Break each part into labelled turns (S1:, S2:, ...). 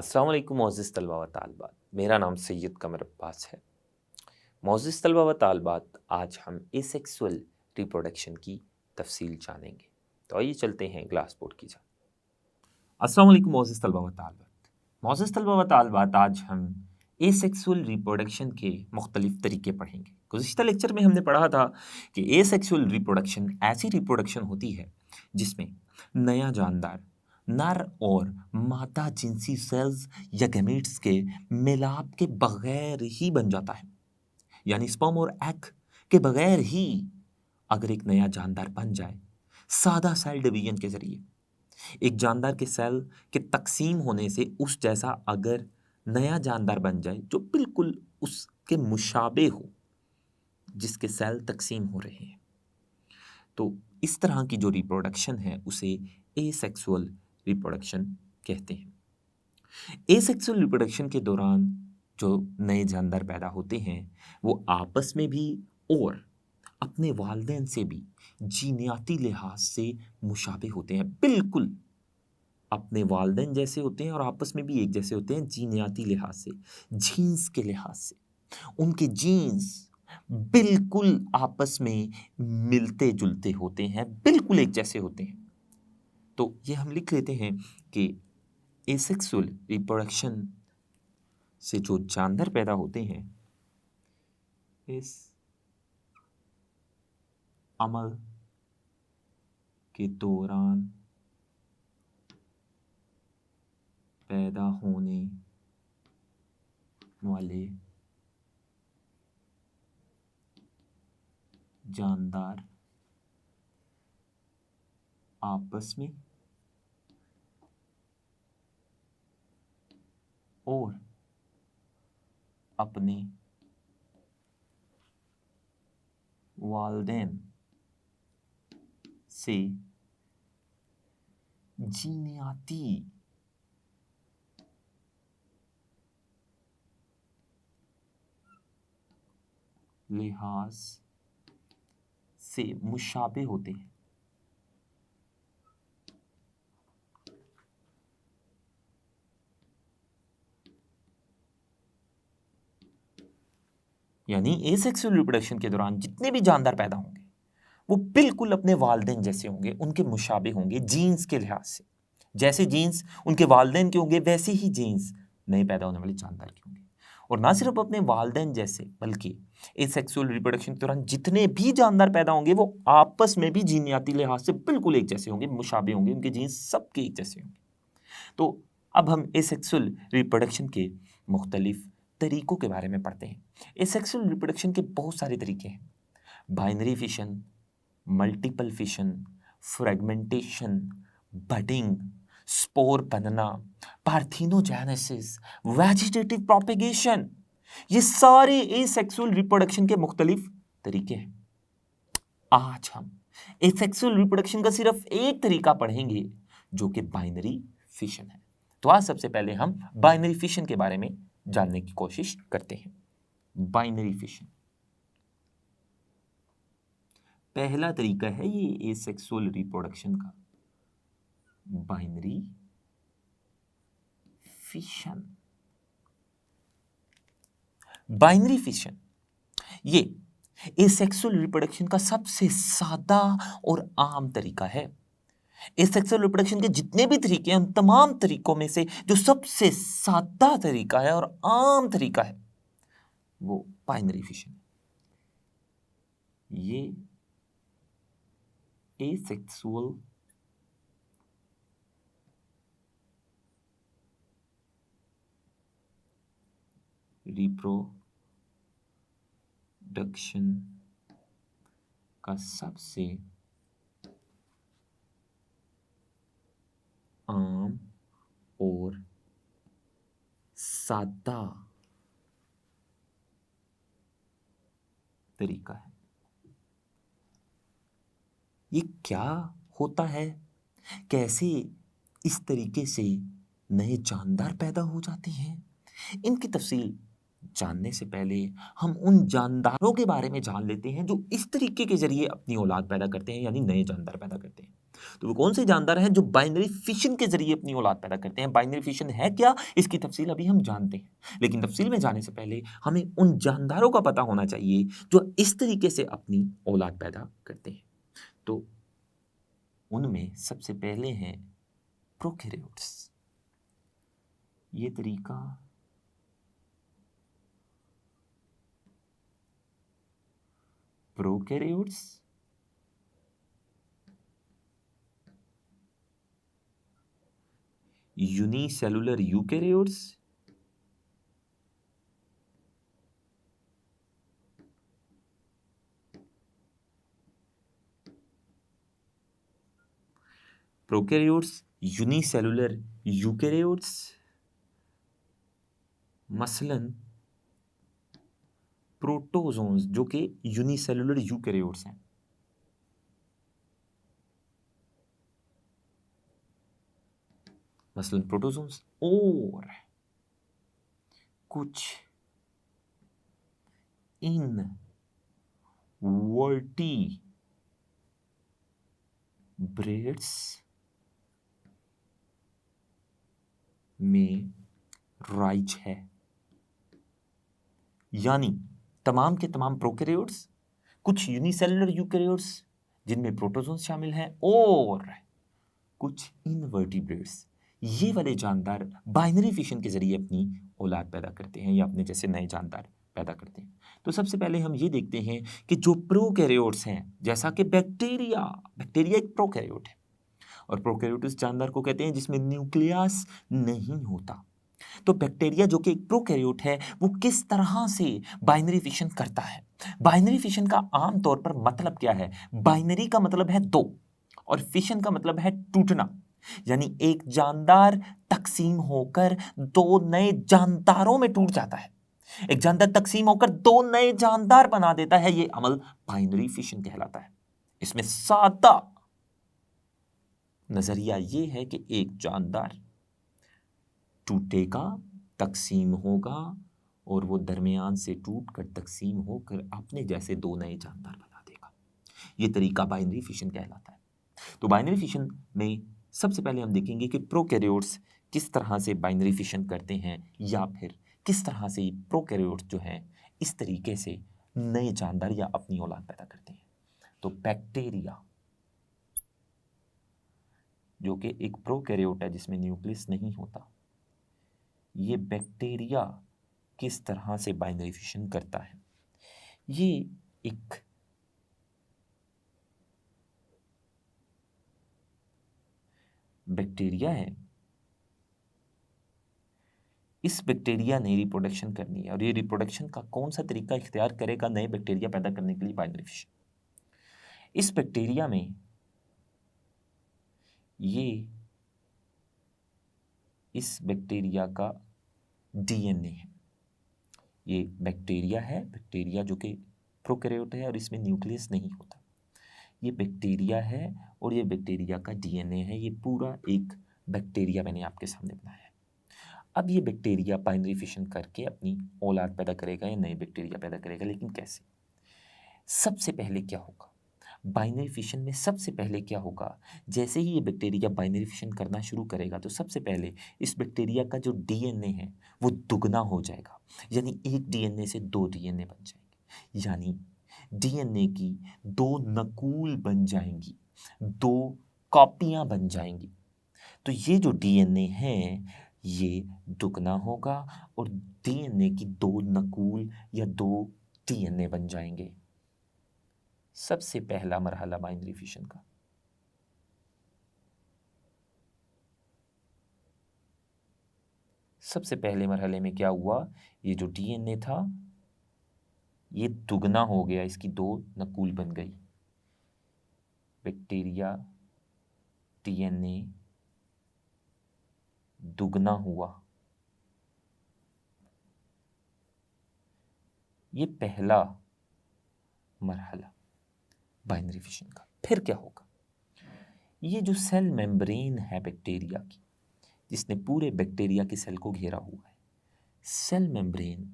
S1: अस्सलाम वालेकुम मोअज़्ज़िज़ तलबा व तालिबात। मेरा नाम सैयद कमर अब्बास है। मोअज़्ज़िज़ तलबा व तालिबात, आज हम एसेक्सुअल रिप्रोडक्शन की तफ़सील जानेंगे। तो आइए चलते हैं ग्लास बोर्ड की जानिब। अस्सलाम वालेकुम मोअज़्ज़िज़ तलबा व तालिबात। मोअज़्ज़िज़ तलबा व तालिबात, आज हम एसेक्सुअल रिप्रोडक्शन के मुख्तलिफ़ तरीके पढ़ेंगे। गुज़िश्ता लेक्चर में हमने पढ़ा था कि एसेक्सुअल रिप्रोडक्शन ऐसी रिप्रोडक्शन होती है जिसमें नया जानदार नर और मादा जिनसी सेल्स या गैमेट्स के मिलाप के बगैर ही बन जाता है। यानी स्पर्म और एग के बगैर ही अगर एक नया जानदार बन जाए, सादा सेल डिवीजन के ज़रिए एक जानदार के सेल के तक़सीम होने से उस जैसा अगर नया जानदार बन जाए जो बिल्कुल उसके मुशाबे हो जिसके सेल तक़सीम हो रहे हैं, तो इस तरह की जो रिप्रोडक्शन है उसे एसेक्सुअल रिप्रोडक्शन कहते हैं। एसेक्सुअल रिप्रोडक्शन के दौरान जो नए जानदार पैदा होते हैं वो आपस में भी और अपने वालिदैन से भी जीनियाती लिहाज से मुशाबे होते हैं। बिल्कुल अपने वालिदैन जैसे होते हैं और आपस में भी एक जैसे होते हैं जीनियाती लिहाज से, जीन्स के लिहाज से। उनके जीन्स बिल्कुल आपस में मिलते-जुलते होते हैं, बिल्कुल एक जैसे होते हैं। तो ये हम लिख लेते हैं कि एसेक्सुअल रिप्रोडक्शन से जो जानदार पैदा होते हैं, इस अमल के दौरान पैदा होने वाले जानदार आपस में और अपने वालिदैन से जीनियाती लिहाज से मुशाबे होते हैं। यानी एसेक्सुअल रिप्रोडक्शन के दौरान जितने भी जानदार पैदा होंगे वो बिल्कुल अपने वालिदैन जैसे होंगे, उनके मुशाबे होंगे जीन्स के लिहाज से। जैसे जीन्स उनके वालिदैन के होंगे वैसे ही जीन्स नए पैदा होने वाले जानदार के होंगे। और ना सिर्फ अपने वालिदैन जैसे बल्कि एसेक्सुअल रिप्रोडक्शन के दौरान जितने भी जानदार पैदा होंगे वो आपस में भी जीनियाती लिहाज से बिल्कुल एक जैसे होंगे, मुशाबे होंगे, उनके जीन्स सबके एक जैसे होंगे। तो अब हम एसेक्सुअल रिप्रोडक्शन के मुख्तलिफ तरीकों के बारे में पढ़ते हैं। एसेक्सुअल रिप्रोडक्शन के बहुत सारे तरीके हैं। Binary fission, multiple fission, fragmentation, budding, spore बनना, पार्थिनोजेनेसिस, वेजिटेटिव प्रोपेगेशन, ये सारे एसेक्सुअल रिप्रोडक्शन के मुख्तलिफ तरीके हैं। आज हम एसेक्सुअल रिप्रोडक्शन का सिर्फ एक तरीका पढ़ेंगे जो कि बाइनरी फिशन है। तो आज सबसे पहले हम बाइनरी फिशन के बारे में जानने की कोशिश करते हैं। बाइनरी फिशन पहला तरीका है ये एसेक्सुअल रिप्रोडक्शन का, बाइनरी फिशन। बाइनरी फिशन ये एसेक्सुअल रिप्रोडक्शन का सबसे सादा और आम तरीका है। एसेक्सुअल रिप्रोडक्शन के जितने भी तरीके हैं उन तमाम तरीकों में से जो सबसे सादा तरीका है और आम तरीका है वो बाइनरी फिशन है। ये एसेक्सुअल रिप्रोडक्शन का सबसे आम और सादा तरीका है। ये क्या होता है, कैसे इस तरीके से नए जानदार पैदा हो जाते हैं, इनकी तफसील जानने से पहले हम उन जानदारों के बारे में जान लेते हैं जो इस तरीके के जरिए अपनी औलाद पैदा करते हैं, यानी नए जानदार पैदा करते हैं। तो वो कौन से जानदार हैं जो बाइनरी फिशन के जरिए अपनी औलाद पैदा करते हैं? बाइनरी फिशन है क्या, इसकी तफसील अभी हम जानते हैं, लेकिन तफसील में जाने से पहले हमें उन जानदारों का पता होना चाहिए जो इस तरीके से अपनी औलाद पैदा करते हैं। तो उनमें सबसे पहले हैं प्रोकैरियोट्स। ये तरीका prokaryotes, unicellular eukaryotes, prokaryotes, unicellular eukaryotes, मसलन प्रोटोजोन्स जो कि यूनिसेलुलर यूकैरियोट्स हैं। मसलन प्रोटोजोन्स और कुछ इनवर्टिब्रेट्स में राइज है, यानी तमाम के तमाम प्रोकैरियोट्स, कुछ यूनिसेलुलर यूकैरियोट्स जिनमें प्रोटोजोन्स शामिल हैं और कुछ इनवर्टिब्रेट्स, ये वाले जानदार बाइनरी फिशन के जरिए अपनी औलाद पैदा करते हैं या अपने जैसे नए जानदार पैदा करते हैं। तो सबसे पहले हम ये देखते हैं कि जो प्रोकैरियोट्स हैं, जैसा कि बैक्टीरिया, बैक्टीरिया एक प्रोकैरियोट है और प्रोकैरियोट उस जानदार को कहते हैं जिसमें न्यूक्लियस नहीं होता। तो बैक्टीरिया जो कि एक प्रोकैरियोट है, वो किस तरह से बाइनरी फिशन करता है? बाइनरी फिशन का आमतौर पर मतलब क्या है? बाइनरी का मतलब है दो और फिशन का मतलब है टूटना, यानी एक जानदार तकसीम होकर दो नए जानदारों में टूट जाता है। एक जानदार तकसीम होकर दो नए जानदार बना देता है, यह अमल बाइनरी फिशन कहलाता है। इसमें सादा नजरिया यह है कि एक जानदार टूटेगा, तकसीम होगा और वो दरमियान से टूटकर तकसीम होकर अपने जैसे दो नए जानदार बना देगा। ये तरीका बाइनरी फिशन कहलाता है। तो बाइनरी फिशन में सबसे पहले हम देखेंगे कि प्रोकैरियोट्स किस तरह से बाइनरी फिशन करते हैं या फिर किस तरह से प्रोकैरियोट्स जो हैं इस तरीके से नए जानदार या अपनी औलाद पैदा करते हैं। तो बैक्टीरिया जो कि एक प्रोकैरियोट है जिसमें न्यूक्लियस नहीं होता, ये बैक्टीरिया किस तरह से बाइनरी फिशन करता है? ये एक बैक्टीरिया है। इस बैक्टीरिया ने रिप्रोडक्शन करनी है और ये रिप्रोडक्शन का कौन सा तरीका इख्तियार करेगा नए बैक्टीरिया पैदा करने के लिए? Binary fission. इस बैक्टीरिया में ये इस बैक्टीरिया का डीएनए है। ये बैक्टीरिया है, बैक्टीरिया जो कि प्रोकैरियोट है और इसमें न्यूक्लियस नहीं होता। ये बैक्टीरिया है और ये बैक्टीरिया का डीएनए है। ये पूरा एक बैक्टीरिया मैंने आपके सामने बनाया है। अब ये बैक्टीरिया बाइनरी फिशन करके अपनी औलाद पैदा करेगा या नए बैक्टीरिया पैदा करेगा, लेकिन कैसे? सबसे पहले क्या होगा बाइनरी फिशन में? सबसे पहले क्या होगा, जैसे ही ये बैक्टीरिया बाइनरी फिशन करना शुरू करेगा तो सबसे पहले इस बैक्टीरिया का जो डीएनए है वो दुगना हो जाएगा, यानी एक डीएनए से दो डीएनए बन जाएंगे, यानी डीएनए की दो नकूल बन जाएंगी, दो कॉपियां बन जाएंगी। तो ये जो डीएनए है ये दुगना होगा और डीएनए की दो नकूल या दो डीएनए बन जाएंगे। सबसे पहला मरहला बाइनरी फिशन का। सबसे पहले मरहले में क्या हुआ, ये जो डीएनए था ये दुगना हो गया, इसकी दो नकूल बन गई। बैक्टीरिया डीएनए दुगना हुआ, ये पहला मरहला बाइनरी फिशन का। फिर क्या होगा, ये जो सेल मेम्ब्रेन है बैक्टीरिया की, जिसने पूरे बैक्टीरिया की सेल को घेरा हुआ है, सेल मेम्ब्रेन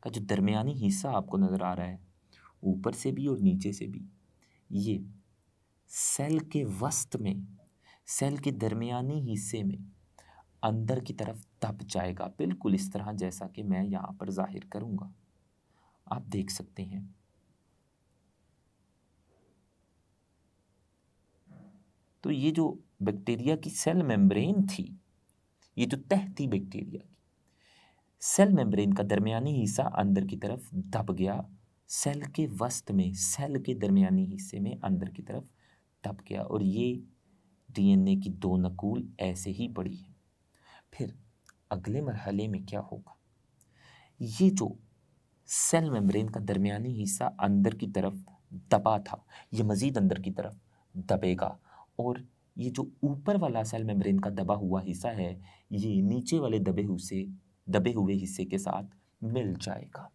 S1: का जो दरमियानी हिस्सा आपको नज़र आ रहा है, ऊपर से भी और नीचे से भी, ये सेल के वस्त में, सेल के दरमियानी हिस्से में अंदर की तरफ दब जाएगा, बिल्कुल इस तरह जैसा कि मैं यहाँ पर जाहिर करूँगा। आप देख सकते हैं। तो ये जो बैक्टीरिया की सेल मेम्ब्रेन थी, ये जो तह थी बैक्टीरिया की, सेल मेम्ब्रेन का दरमियानी हिस्सा अंदर की तरफ दब गया, सेल के वस्त में, सेल के दरमियानी हिस्से में अंदर की तरफ दब गया, और ये डीएनए की 2 नकूल ऐसे ही पड़ी है। फिर अगले मरहले में क्या होगा, ये जो सेल मेम्ब्रेन का दरमियानी हिस्सा अंदर की तरफ दबा था, ये मज़ीद अंदर की तरफ दबेगा, और ये जो ऊपर वाला सेल मेम्ब्रेन का दबा हुआ हिस्सा है, ये नीचे वाले दबे हुए हिस्से के साथ मिल जाएगा।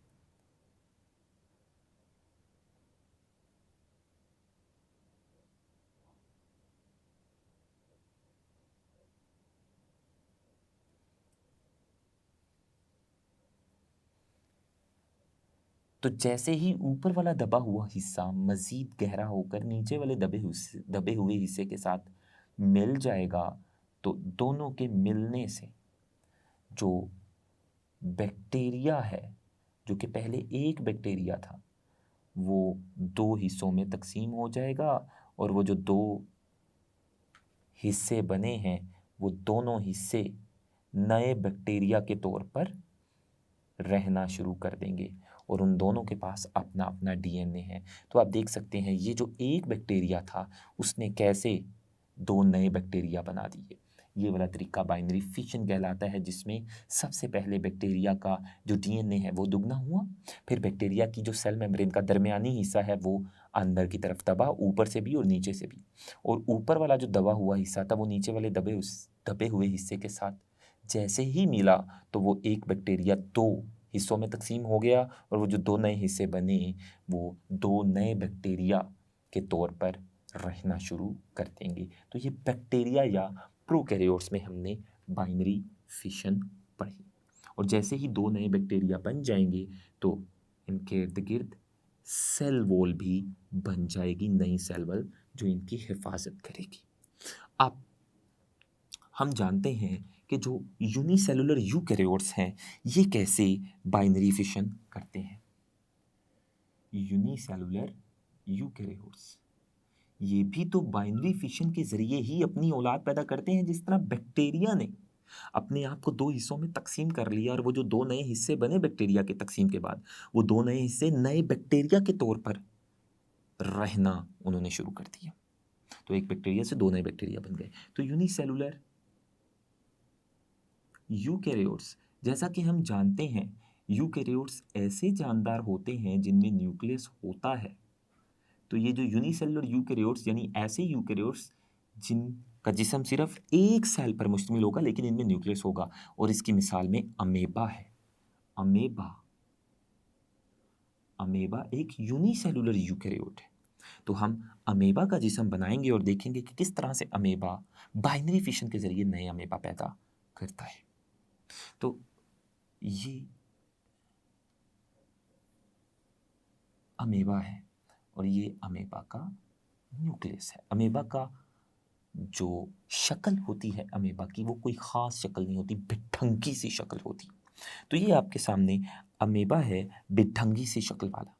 S1: तो जैसे ही ऊपर वाला दबा हुआ हिस्सा मज़ीद गहरा होकर नीचे वाले दबे हुए हिस्से के साथ मिल जाएगा, तो दोनों के मिलने से जो बैक्टीरिया है, जो कि पहले एक बैक्टीरिया था, वो 2 हिस्सों में तकसीम हो जाएगा, और वो जो 2 हिस्से बने हैं, वो दोनों हिस्से नए बैक्टीरिया के तौर पर रहना शुरू कर देंगे, और उन दोनों के पास अपना अपना डीएनए है। तो आप देख सकते हैं ये जो एक बैक्टीरिया था, उसने कैसे 2 नए बैक्टीरिया बना दिए। ये वाला तरीका बाइनरी फिशन कहलाता है, जिसमें सबसे पहले बैक्टीरिया का जो डीएनए है वो दुगना हुआ, फिर बैक्टीरिया की जो सेल मेम्ब्रेन का दरमियानी हिस्सा है वो अंदर की तरफ दबा, ऊपर से भी और नीचे से भी, और ऊपर वाला जो दबा हुआ हिस्सा था वो नीचे वाले दबे हुए हिस्से के साथ जैसे ही मिला, तो वो एक बैक्टीरिया 2 हिस्सों में तकसीम हो गया, और वो जो 2 नए हिस्से बने, वो 2 नए बैक्टीरिया के तौर पर रहना शुरू कर देंगे। तो ये बैक्टीरिया या प्रोकैरियोट्स में हमने बाइनरी फिशन पढ़ी, और जैसे ही 2 नए बैक्टीरिया बन जाएंगे, तो इनके इर्द गिर्द सेल वॉल भी बन जाएगी, नई सेल वॉल जो इनकी हिफाजत करेगी। अब हम जानते हैं कि जो यूनिसेलुलर यूकैरियोट्स हैं, ये कैसे बाइनरी फिशन करते हैं। यूनिसेलुलर यूकैरियोट्स ये भी तो बाइनरी फिशन के ज़रिए ही अपनी औलाद पैदा करते हैं, जिस तरह बैक्टीरिया ने अपने आप को 2 हिस्सों में तकसीम कर लिया, और वो जो 2 नए हिस्से बने बैक्टीरिया के तकसीम के बाद, वो 2 नए हिस्से नए बैक्टीरिया के तौर पर रहना उन्होंने शुरू कर दिया। तो एक बैक्टीरिया से 2 नए बैक्टीरिया बन गए। तो यूनिसेलुलर यूकैरियोट्स, जैसा कि हम जानते हैं, यूकैरियोट्स ऐसे जानदार होते हैं जिनमें न्यूक्लियस होता है। तो ये जो यूनिसेलुलर यूकैरियोट्स यानी ऐसे यूकैरियोट्स जिनका जिस्म सिर्फ एक सेल पर मुश्तमिल होगा, लेकिन इनमें न्यूक्लियस होगा, और इसकी मिसाल में अमेबा है। अमेबा अमेबा एक यूनिसेलुलर यूकैरियोट है। तो हम अमेबा का जिस्म बनाएंगे और देखेंगे कि किस तरह से अमेबा बाइनरी फिशन के ज़रिए नए अमेबा पैदा करता है। तो ये अमेबा है, और ये अमेबा का न्यूक्लियस है। अमेबा का जो शक्ल होती है अमेबा की, वो कोई ख़ास शक्ल नहीं होती, बिठंगी सी शक्ल होती। तो ये आपके सामने अमेबा है, बिठंगी सी शक्ल वाला।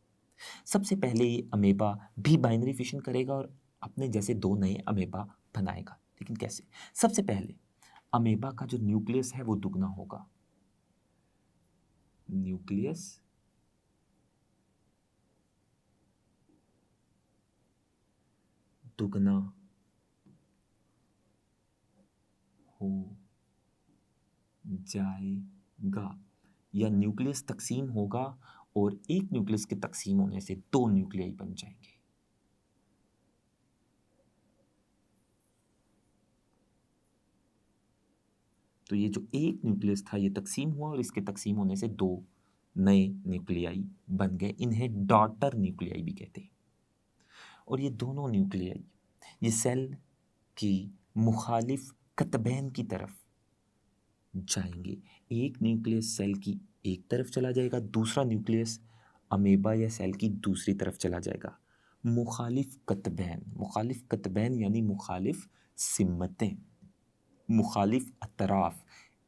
S1: सबसे पहले ये अमेबा भी बाइनरी फिशन करेगा और अपने जैसे 2 नए अमेबा बनाएगा। लेकिन कैसे? सबसे पहले अमेबा का जो न्यूक्लियस है वो दुगना होगा। न्यूक्लियस दुगना हो जाएगा, या न्यूक्लियस तकसीम होगा, और एक न्यूक्लियस के तकसीम होने से 2 न्यूक्लियाई बन जाएंगे। तो ये जो एक न्यूक्लियस था ये तकसीम हुआ, और इसके तकसीम होने से 2 नए न्यूक्लियाई बन गए। इन्हें डॉटर न्यूक्लियाई भी कहते हैं। और ये दोनों न्यूक्लियाई ये सेल की मुखालिफ कतबैन की तरफ जाएंगे। एक न्यूक्लियस सेल की एक तरफ चला जाएगा, दूसरा न्यूक्लियस अमेबा या सेल की दूसरी तरफ चला जाएगा। मुखालिफ कतबैन यानी मुखालिफ सिमतें, मुखालिफ अतराफ।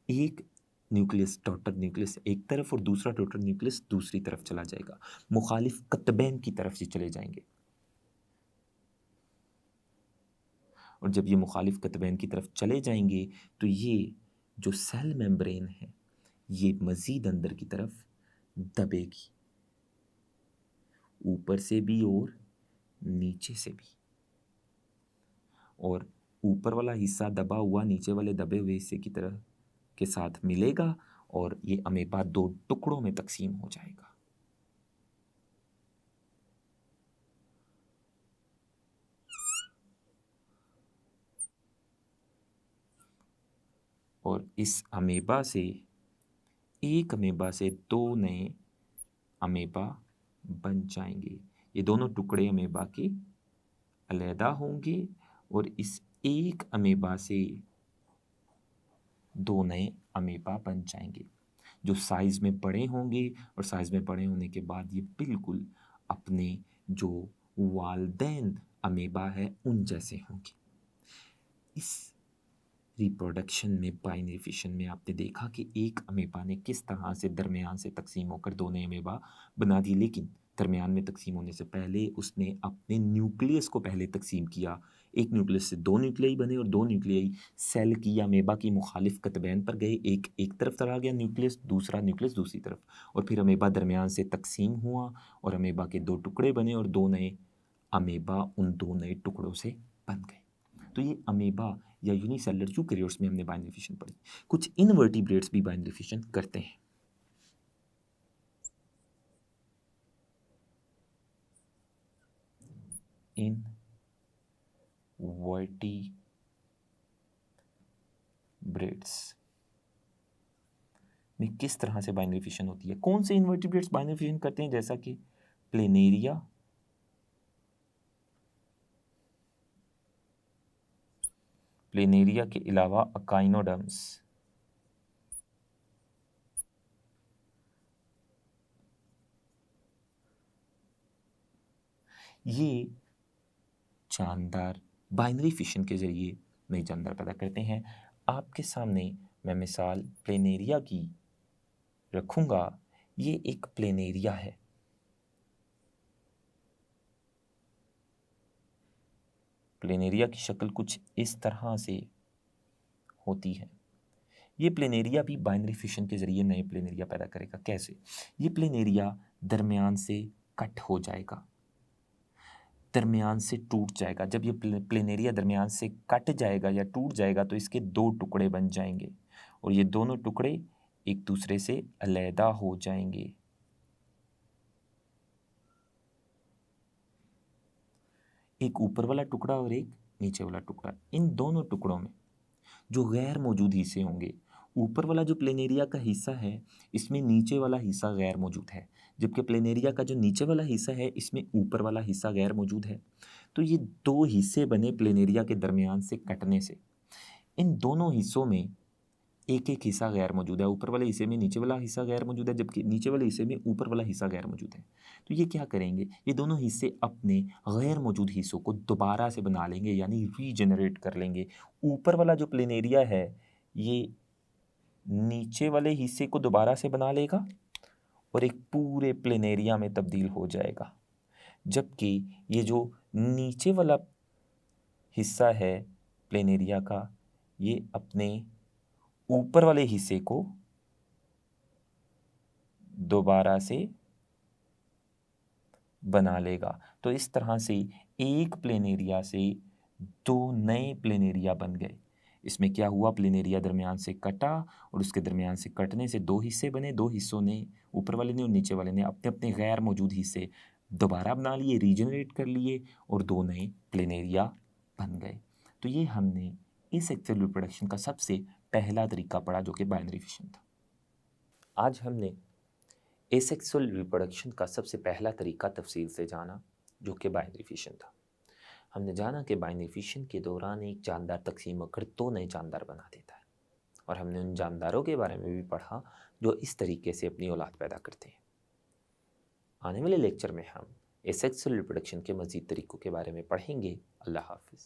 S1: एक न्यूक्लियस, डॉटर न्यूक्लियस एक तरफ और दूसरा डॉटर न्यूक्लियस दूसरी तरफ चला जाएगा, मुखालिफ कतबैन की तरफ से चले जाएंगे। और जब ये मुखालिफ कतबैन की तरफ चले जाएंगे तो ये जो सेल मेम्ब्रेन है ये मज़ीद अंदर की तरफ दबेगी, ऊपर से भी और नीचे से भी। और ऊपर वाला हिस्सा दबा हुआ नीचे वाले दबे हुए हिस्से की तरह के साथ मिलेगा और ये अमेबा दो टुकड़ों में तकसीम हो जाएगा। और इस अमेबा से, एक अमेबा से दो नए अमेबा बन जाएंगे। ये दोनों टुकड़े अमेबा के अलहदा होंगे और इस एक अमेबा से दो नए अमेबा बन जाएंगे जो साइज़ में बड़े होंगे, और साइज़ में बड़े होने के बाद ये बिल्कुल अपने जो वालदैन अमेबा है उन जैसे होंगे। इस रिप्रोडक्शन में, बाइनरी फिशन में आपने देखा कि एक अमेबा ने किस तरह से दरमियान से तकसीम होकर दो नए अमेबा बना दी, लेकिन दरमियान में तकसीम होने से पहले उसने अपने न्यूक्लियस को पहले तकसीम किया। एक न्यूक्लियस से दो न्यूक्लियाई बने और दो न्यूक्लियाई सेल की या अमेबा की मुखालिफ कतबैन पर गए। एक एक तरफ चला गया न्यूक्लियस, दूसरा न्यूक्लियस दूसरी तरफ, और फिर अमेबा दरमियान से तकसीम हुआ और अमेबा के दो टुकड़े बने और दो नए अमेबा उन दो नए टुकड़ों से बन गए। तो ये अमेबा या यूनिसेलुलर यूकैरियोट्स में हमने बाइनरी फिशन पढ़ी। कुछ इनवर्टिब्रेट्स भी बाइनरी फिशन करते हैं। इनवर्टिब्रेट्स में किस तरह से बाइनरी फिशन होती है? कौन से इनवर्टिब्रेट्स बाइनरी फिशन करते हैं? जैसा कि प्लेनेरिया, प्लेनेरिया के अलावा अकाइनोडर्म्स, ये जानदार बाइनरी फिशन के ज़रिए नई जानदार पैदा करते हैं। आपके सामने मैं मिसाल प्लेनेरिया की रखूँगा। ये एक प्लेनेरिया है। प्लेनेरिया की शक्ल कुछ इस तरह से होती है। ये प्लेनेरिया भी बाइनरी फिशन के ज़रिए नए प्लेनेरिया पैदा करेगा। कैसे? ये प्लेनेरिया दरमियान से कट हो जाएगा, दरमियान से टूट जाएगा। जब ये प्लेनेरिया दरमियान से कट जाएगा या टूट जाएगा तो इसके दो टुकड़े बन जाएंगे और ये दोनों टुकड़े एक दूसरे से अलहदा हो जाएंगे। एक ऊपर वाला टुकड़ा और एक नीचे वाला टुकड़ा। इन दोनों टुकड़ों में जो गैर मौजूद हिस्से होंगे, ऊपर वाला जो प्लेनेरिया का हिस्सा है इसमें नीचे वाला हिस्सा गैर मौजूद है, जबकि प्लेनेरिया का जो नीचे वाला हिस्सा है इसमें ऊपर वाला हिस्सा गैर मौजूद है। तो ये दो हिस्से बने प्लेनेरिया के दरमियान से कटने से। इन दोनों हिस्सों में एक एक हिस्सा गैर मौजूद है। ऊपर वाले हिस्से में नीचे वाला हिस्सा गैर मौजूद है, जबकि नीचे वाले हिस्से में ऊपर वाला हिस्सा गैर मौजूद है। तो ये क्या करेंगे? ये दोनों हिस्से अपने गैर मौजूद हिस्सों को दोबारा से बना लेंगे, यानी रीजनरेट कर लेंगे। ऊपर वाला जो प्लेनेरिया है ये नीचे वाले हिस्से को दोबारा से बना लेगा और एक पूरे प्लेनेरिया में तब्दील हो जाएगा, जबकि ये जो नीचे वाला हिस्सा है प्लेनेरिया का ये अपने ऊपर वाले हिस्से को दोबारा से बना लेगा। तो इस तरह से एक प्लेनेरिया से दो नए प्लेनेरिया बन गए। इसमें क्या हुआ? प्लेनेरिया दरमियान से कटा और उसके दरमियान से कटने से दो हिस्से बने। दो हिस्सों ने, ऊपर वाले ने और नीचे वाले ने, अपने अपने गैर मौजूद हिस्से दोबारा बना लिए, रीजनरेट कर लिए और दो नए प्लेनेरिया बन गए। तो ये हमने एसेक्सुअल रिप्रोडक्शन का सबसे पहला तरीका पढ़ा जो कि बाइनरी फिशन था। आज हमने एसेक्सुअल रिप्रोडक्शन का सबसे पहला तरीका तफसील से जाना जो कि बाइनरी फिशन था। हमने जाना कि बाइनरी फिशन के दौरान एक जानदार तकसीम होकर दो नए जानदार बना देता है। और हमने उन जानदारों के बारे में भी पढ़ा जो इस तरीके से अपनी औलाद पैदा करते हैं। आने वाले लेक्चर में हम एसेक्सुअल रिप्रोडक्शन के मज़ीद तरीक़ों के बारे में पढ़ेंगे। अल्लाह हाफ़िज़।